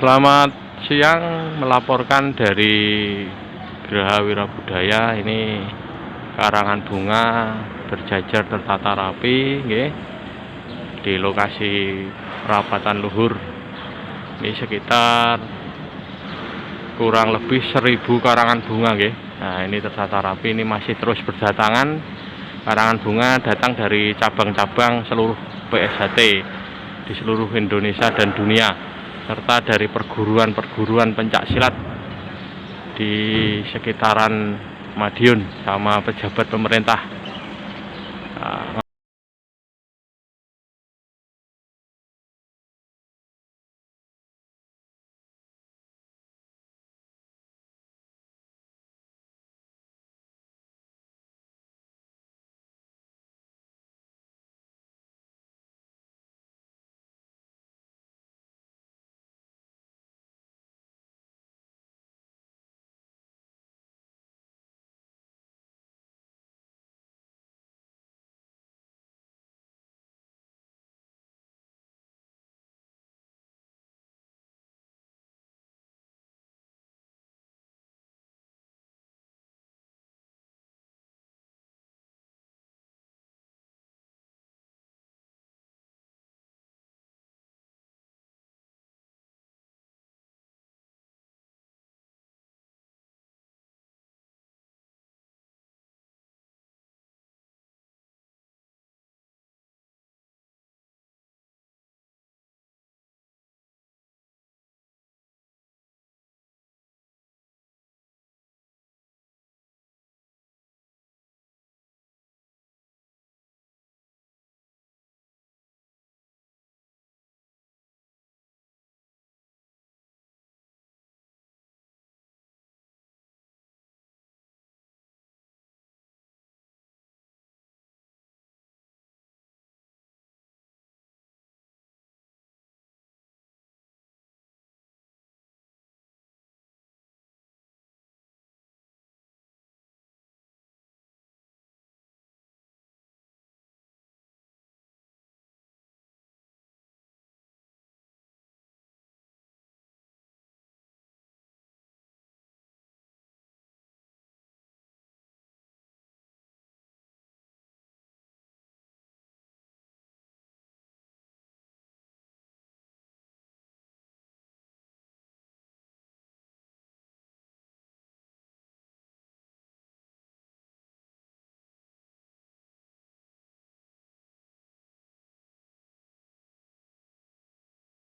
Selamat siang, melaporkan dari Geraha Wirabudaya. Ini karangan bunga berjajar tertata rapi nggih, di lokasi perapatan luhur. Ini sekitar kurang lebih 1000 karangan bunga nggih. Nah, ini tertata rapi, ini masih terus berdatangan. Karangan bunga datang dari cabang-cabang seluruh PSHT di seluruh Indonesia dan dunia, serta dari perguruan-perguruan pencaksilat di sekitaran Madiun sama pejabat pemerintah.